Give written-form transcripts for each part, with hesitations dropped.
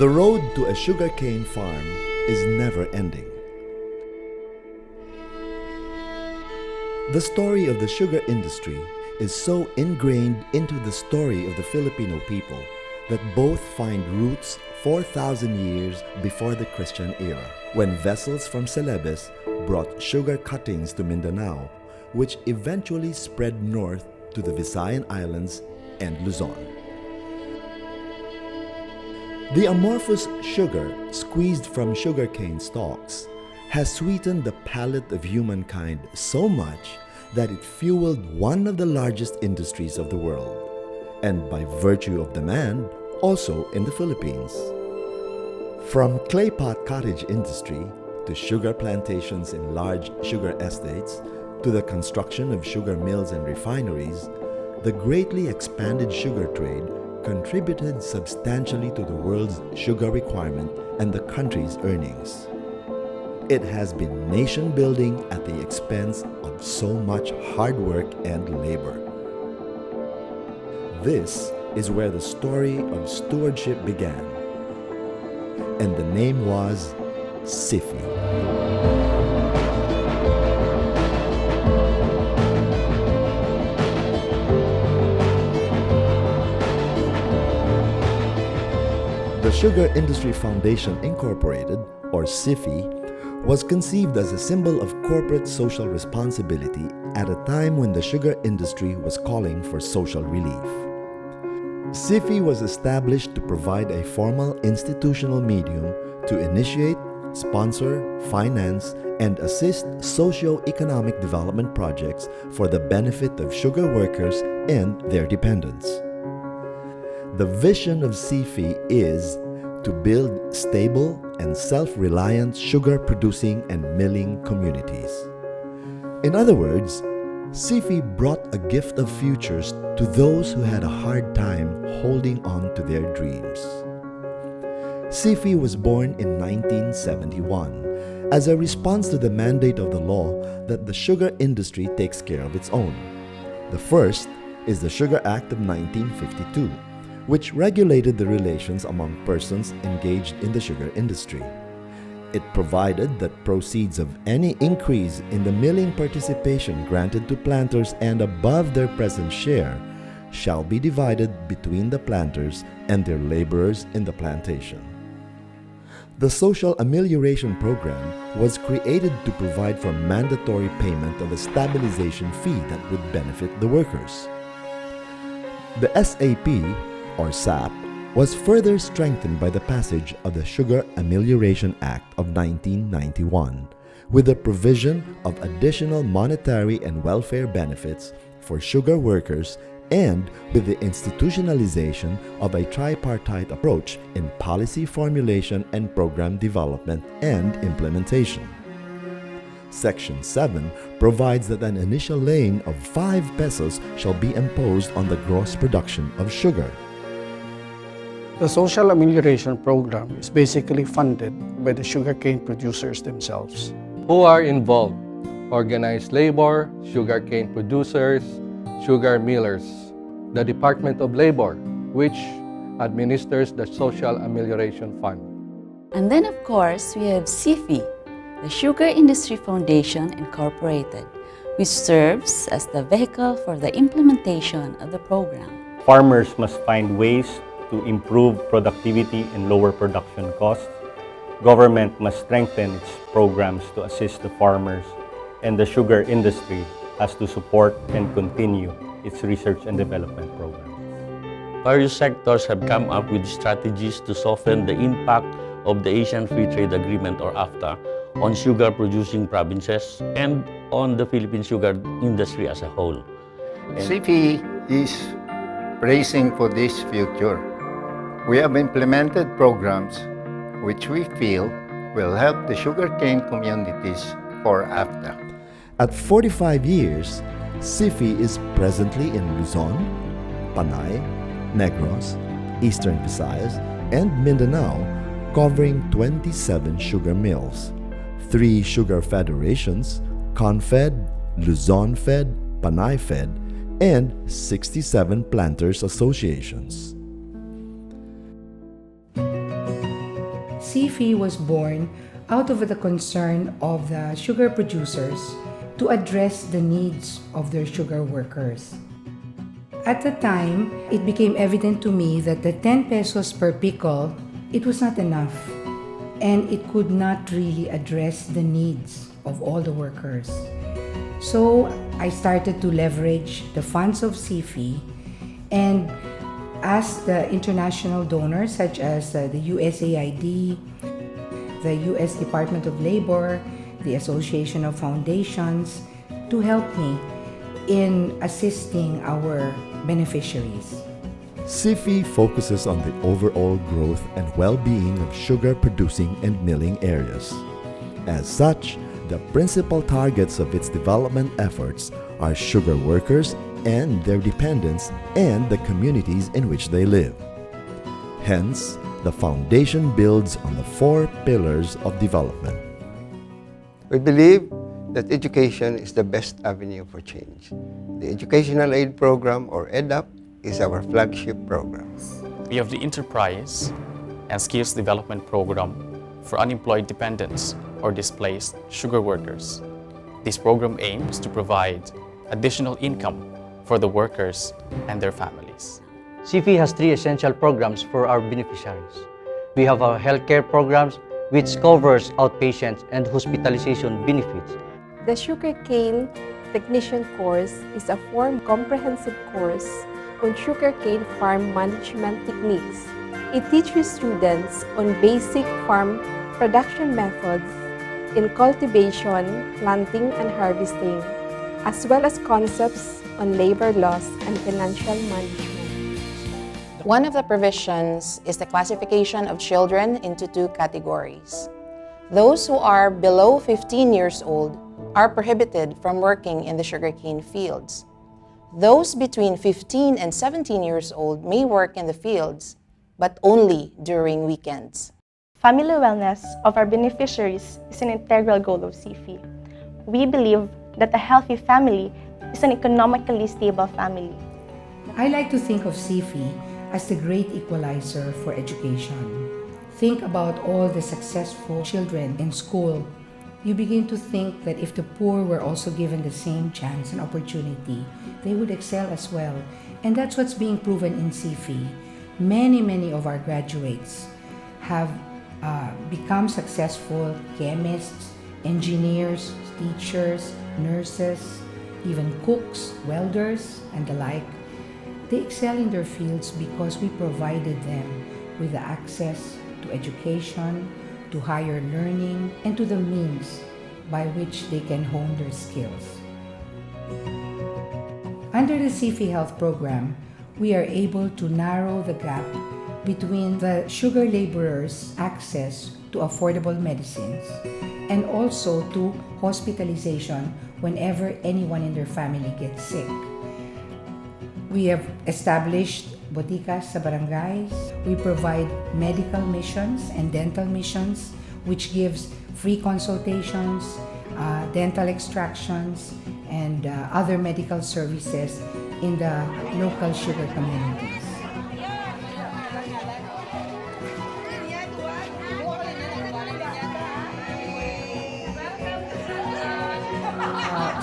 The road to a sugarcane farm is never ending. The story of the sugar industry is so ingrained into the story of the Filipino people that both find roots 4,000 years before the Christian era, when vessels from Celebes brought sugar cuttings to Mindanao, which eventually spread north to the Visayan Islands and Luzon. The amorphous sugar squeezed from sugarcane stalks has sweetened the palate of humankind so much that it fueled one of the largest industries of the world, and by virtue of demand, also in the Philippines. From clay pot cottage industry to sugar plantations in large sugar estates to the construction of sugar mills and refineries, the greatly expanded sugar trade contributed substantially to the world's sugar requirement and the country's earnings. It has been nation building at the expense of so much hard work and labor. This is where the story of stewardship began, and the name was SIFI. The Sugar Industry Foundation Incorporated, or SIFI, was conceived as a symbol of corporate social responsibility at a time when the sugar industry was calling for social relief. SIFI was established to provide a formal institutional medium to initiate, sponsor, finance, and assist socio-economic development projects for the benefit of sugar workers and their dependents. The vision of SIFI is to build stable and self-reliant sugar-producing and milling communities. In other words, SIFI brought a gift of futures to those who had a hard time holding on to their dreams. SIFI was born in 1971 as a response to the mandate of the law that the sugar industry takes care of its own. The first is the Sugar Act of 1952, which regulated the relations among persons engaged in the sugar industry. It provided that proceeds of any increase in the milling participation granted to planters and above their present share shall be divided between the planters and their laborers in the plantation. The Social Amelioration Program was created to provide for mandatory payment of a stabilization fee that would benefit the workers. The SAP, or SAP, was further strengthened by the passage of the Sugar Amelioration Act of 1991, with the provision of additional monetary and welfare benefits for sugar workers and with the institutionalization of a tripartite approach in policy formulation and program development and implementation. Section 7 provides that an initial lien of 5 pesos shall be imposed on the gross production of sugar. The Social Amelioration Program is basically funded by the sugarcane producers themselves. Who are involved? Organized labor, sugarcane producers, sugar millers, the Department of Labor, which administers the Social Amelioration Fund. And then of course, we have SIFI, the Sugar Industry Foundation Incorporated, which serves as the vehicle for the implementation of the program. Farmers must find ways to improve productivity and lower production costs. Government must strengthen its programs to assist the farmers, and the sugar industry has to support and continue its research and development programs. Various sectors have come up with strategies to soften the impact of the Asian Free Trade Agreement, or AFTA, on sugar-producing provinces and on the Philippine sugar industry as a whole. SIFI is bracing for this future. We have implemented programs which we feel will help the sugarcane communities for AFTA. At 45 years, SIFI is presently in Luzon, Panay, Negros, Eastern Visayas, and Mindanao, covering 27 sugar mills, 3 sugar federations, ConFed, Luzon Fed, Panay Fed, and 67 planters associations. SIFI was born out of the concern of the sugar producers to address the needs of their sugar workers. At the time, it became evident to me that the 10 pesos per pickle, it was not enough, and it could not really address the needs of all the workers. So I started to leverage the funds of SIFI and asked the international donors such as the USAID, the US Department of Labor, the Association of Foundations to help me in assisting our beneficiaries. SIFI focuses on the overall growth and well-being of sugar-producing and milling areas. As such, the principal targets of its development efforts are sugar workers and their dependents and the communities in which they live. Hence, the foundation builds on the 4 pillars of development. We believe that education is the best avenue for change. The Educational Aid Program, or EDAP, is our flagship program. We have the Enterprise and Skills Development Program for unemployed dependents or displaced sugar workers. This program aims to provide additional income for the workers and their families. SIFI has 3 essential programs for our beneficiaries. We have our healthcare programs, which covers outpatient and hospitalization benefits. The Sugarcane Technician course is a comprehensive course on sugarcane farm management techniques. It teaches students on basic farm production methods in cultivation, planting, and harvesting, as well as concepts on labor laws and financial management. One of the provisions is the classification of children into 2 categories. Those who are below 15 years old are prohibited from working in the sugarcane fields. Those between 15 and 17 years old may work in the fields, but only during weekends. Family wellness of our beneficiaries is an integral goal of SIFI. We believe that a healthy family is an economically stable family. I like to think of SIFI as the great equalizer for education. Think about all the successful children in school. You begin to think that if the poor were also given the same chance and opportunity, they would excel as well. And that's what's being proven in SIFI. Many of our graduates have become successful chemists, engineers, teachers, nurses, even cooks, welders, and the like. They excel in their fields because we provided them with the access to education, to higher learning, and to the means by which they can hone their skills. Under the SIFI Health Program, we are able to narrow the gap between the sugar laborers' access to affordable medicines and also to hospitalization whenever anyone in their family gets sick. We have established boticas sa barangays. We provide medical missions and dental missions, which gives free consultations, dental extractions, and other medical services in the local sugar communities.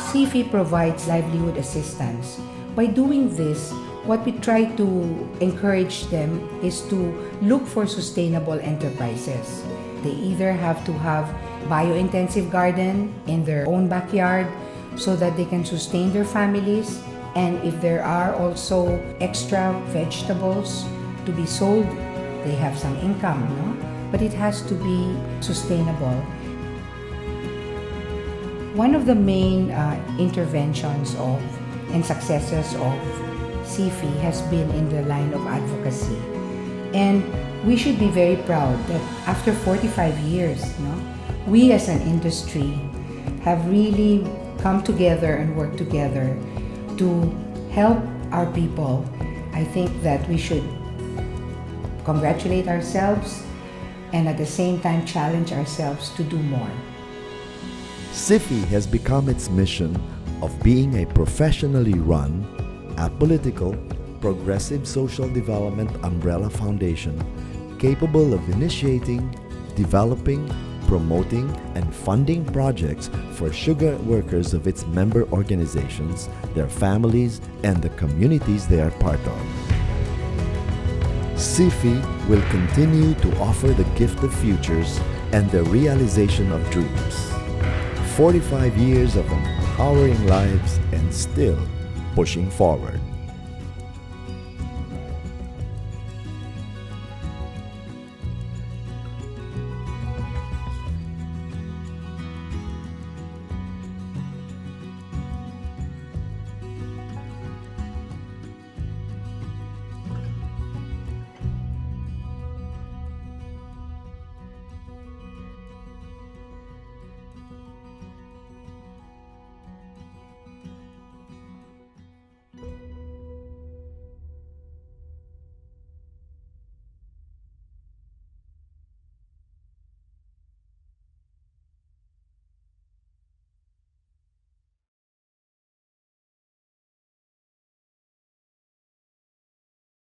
SIFI provides livelihood assistance. By doing this, what we try to encourage them is to look for sustainable enterprises. They either have to have bio-intensive garden in their own backyard so that they can sustain their families, and if there are also extra vegetables to be sold, they have some income, no? But it has to be sustainable. One of the main interventions and successes of SIFI has been in the line of advocacy. And we should be very proud that after 45 years, we as an industry have really come together and worked together to help our people. I think that we should congratulate ourselves and at the same time challenge ourselves to do more. SIFI has become its mission of being a professionally run, apolitical, progressive social development umbrella foundation capable of initiating, developing, promoting, and funding projects for sugar workers of its member organizations, their families, and the communities they are part of. SIFI will continue to offer the gift of futures and the realization of dreams. 45 years of empowering lives and still pushing forward.